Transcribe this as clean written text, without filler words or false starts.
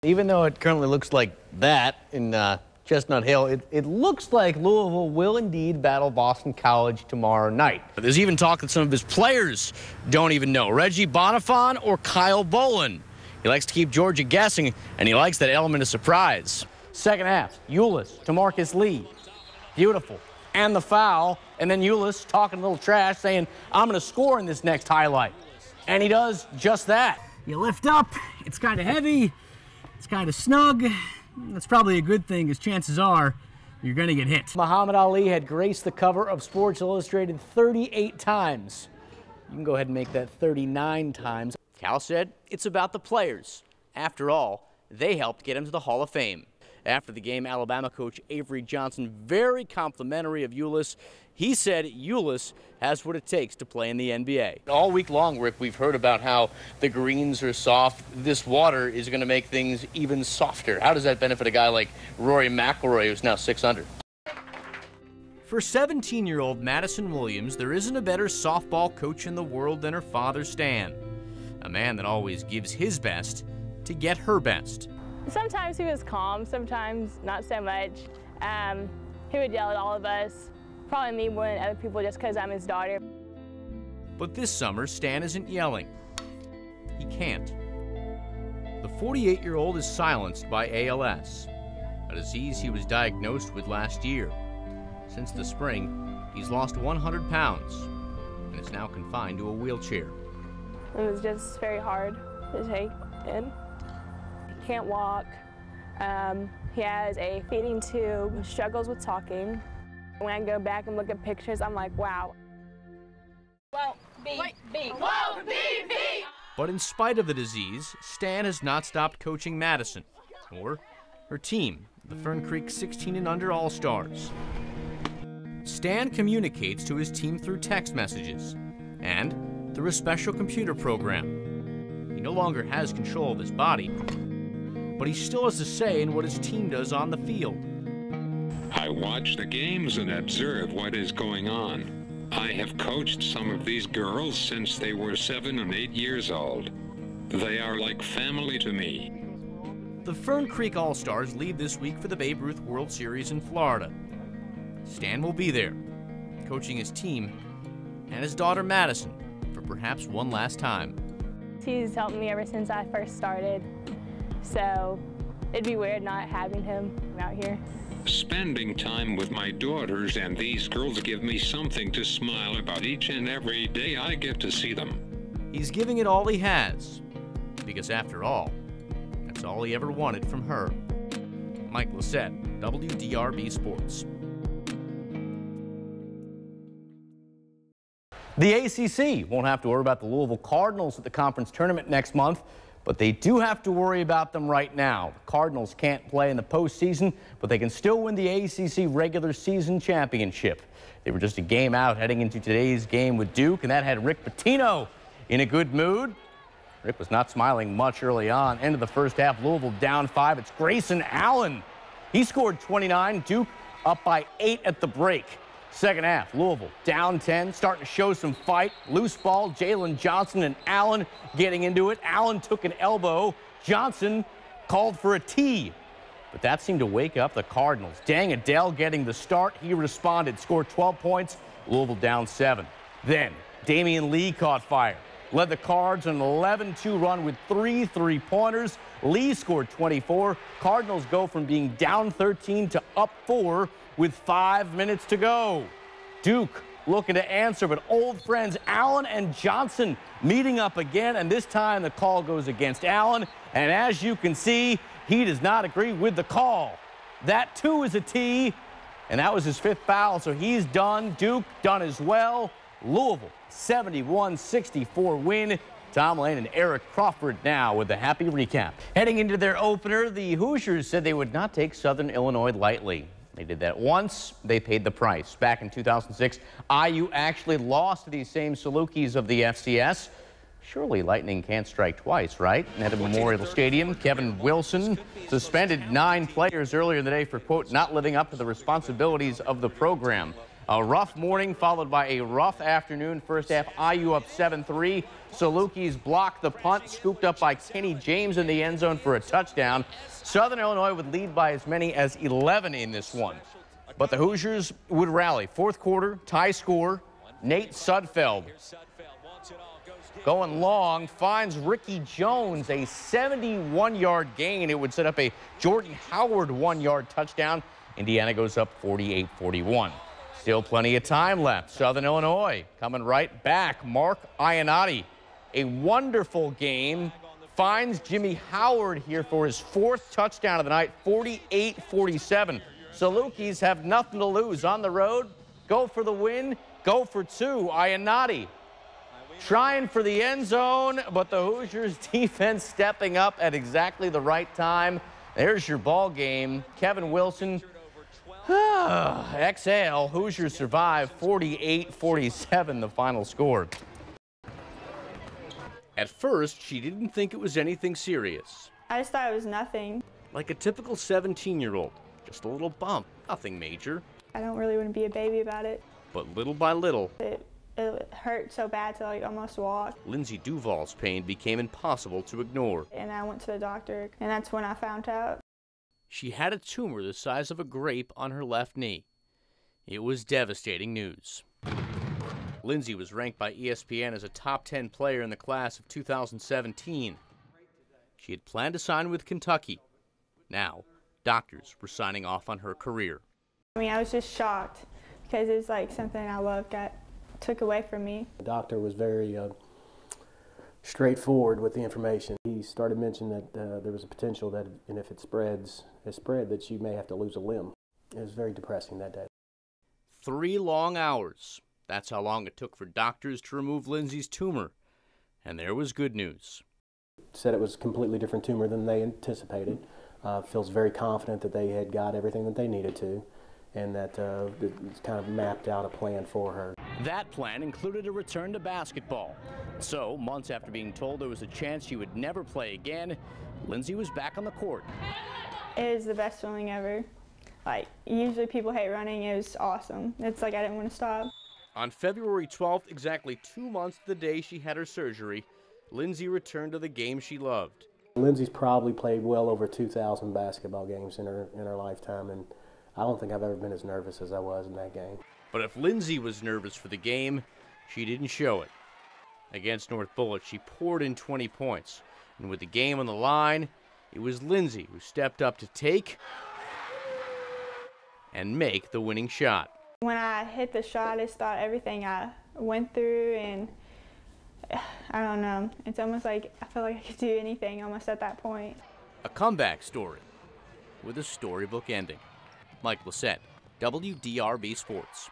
Even though it currently looks like that in Chestnut Hill, it looks like Louisville will indeed battle Boston College tomorrow night. There's even talk that some of his players don't even know. Reggie Bonifant or Kyle Bolin. He likes to keep Georgia guessing, and he likes that element of surprise. Second half, Ulis to Marcus Lee. Beautiful. And the foul, and then Ulis talking a little trash, saying, I'm going to score in this next highlight. And he does just that. You lift up, it's kind of heavy. It's kind of snug. That's probably a good thing, because chances are you're going to get hit. Muhammad Ali had graced the cover of Sports Illustrated 38 times. You can go ahead and make that 39 times. Cal said it's about the players. After all, they helped get him to the Hall of Fame. After the game, Alabama coach Avery Johnson, very complimentary of Ulis. He said Ulis has what it takes to play in the NBA. All week long, Rick, we've heard about how the greens are soft. This water is going to make things even softer. How does that benefit a guy like Rory McIlroy, who's now 6 under? For 17-year-old Madison Williams, there isn't a better softball coach in the world than her father, Stan. A man that always gives his best to get her best. Sometimes he was calm, sometimes not so much. He would yell at all of us, probably me more than other people just because I'm his daughter. But this summer, Stan isn't yelling. He can't. The 48-year-old is silenced by ALS, a disease he was diagnosed with last year. Since the spring, he's lost 100 pounds and is now confined to a wheelchair. It was just very hard to take in. Can't walk. He has a feeding tube, struggles with talking. When I go back and look at pictures, I'm like, wow. But in spite of the disease, Stan has not stopped coaching Madison, or her team, the Fern Creek 16 and under All-Stars. Stan communicates to his team through text messages and through a special computer program. He no longer has control of his body, but he still has a say in what his team does on the field. I watch the games and observe what is going on. I have coached some of these girls since they were 7 and 8 years old. They are like family to me. The Fern Creek All-Stars leave this week for the Babe Ruth World Series in Florida. Stan will be there, coaching his team and his daughter Madison for perhaps one last time. He's helped me ever since I first started. So it'd be weird not having him out here. Spending time with my daughters and these girls give me something to smile about each and every day I get to see them. He's giving it all he has, because after all, that's all he ever wanted from her. Mike Lacett, WDRB Sports. The ACC won't have to worry about the Louisville Cardinals at the conference tournament next month, but they do have to worry about them right now. The Cardinals can't play in the postseason, but they can still win the ACC regular season championship. They were just a game out heading into today's game with Duke, and that had Rick Pitino in a good mood. Rick was not smiling much early on. End of the first half, Louisville down 5. It's Grayson Allen. He scored 29. Duke up by 8 at the break. Second half, Louisville down 10, starting to show some fight. Loose ball, Jalen Johnson and Allen getting into it. Allen took an elbow. Johnson called for a tee, but that seemed to wake up the Cardinals. Dang Adele getting the start. He responded, scored 12 points. Louisville down 7. Then Damian Lee caught fire. Led the Cards an 11-2 run with 3 3-pointers. Lee scored 24. Cardinals go from being down 13 to up 4 with 5 minutes to go. Duke looking to answer, but old friends Allen and Johnson meeting up again, and this time the call goes against Allen, and as you can see, he does not agree with the call. That too is a tee, and that was his 5th foul, so he's done. Duke done as well. Louisville 71-64 win. Tom Lane and Eric Crawford now with the happy recap. Heading into their opener, the Hoosiers said they would not take Southern Illinois lightly. They did that once, they paid the price. Back in 2006, IU actually lost to these same Salukis of the FCS. Surely lightning can't strike twice, right? And at the Memorial Stadium, Kevin Wilson suspended 9 players earlier in the day for, quote, not living up to the responsibilities of the program. A rough morning followed by a rough afternoon. First half, IU up 7-3. Salukis blocked the punt, scooped up by Kenny James in the end zone for a touchdown. Southern Illinois would lead by as many as 11 in this one. But the Hoosiers would rally. Fourth quarter, tie score. Nate Sudfeld going long, finds Ricky Jones, a 71-yard gain. It would set up a Jordan Howard 1-yard touchdown. Indiana goes up 48-41. Still plenty of time left. Southern Illinois coming right back. Mark Ionati, a wonderful game, finds Jimmy Howard here for his 4th touchdown of the night, 48-47. Salukis have nothing to lose on the road. Go for the win. Go for 2. Ionati trying for the end zone, but the Hoosiers defense stepping up at exactly the right time. There's your ball game. Kevin Wilson, exhale. Hoosiers survive 48-47, the final score. At first, she didn't think it was anything serious. I just thought it was nothing. Like a typical 17-year-old, just a little bump, nothing major. I don't really want to be a baby about it. But little by little, It hurt so bad to like almost walk. Lindsay Duval's pain became impossible to ignore. And I went to the doctor, and that's when I found out. She had a tumor the size of a grape on her left knee. It was devastating news. Lindsay was ranked by ESPN as a top 10 player in the class of 2017. She had planned to sign with Kentucky. Now, doctors were signing off on her career. I mean, I was just shocked because it's like something I loved got took away from me. The doctor was very straightforward with the information. He started mentioning that there was a potential that, and if it spread, that she may have to lose a limb. It was very depressing that day. 3 long hours. That's how long it took for doctors to remove Lindsay's tumor. And there was good news. Said it was a completely different tumor than they anticipated. Feels very confident that they had got everything that they needed to, and that it's kind of mapped out a plan for her. That plan included a return to basketball. So, months after being told there was a chance she would never play again, Lindsay was back on the court. It was the best feeling ever. Like, usually people hate running. It was awesome. It's like I didn't want to stop. On February 12th, exactly 2 months to the day she had her surgery, Lindsay returned to the game she loved. Lindsay's probably played well over 2,000 basketball games in her lifetime, and I don't think I've ever been as nervous as I was in that game. But if Lindsay was nervous for the game, she didn't show it. Against North Bullitt, she poured in 20 points. And with the game on the line, it was Lindsay who stepped up to take and make the winning shot. When I hit the shot, I just thought everything I went through, and I don't know. It's almost like I felt like I could do anything almost at that point. A comeback story with a storybook ending. Mike Lacett, WDRB Sports.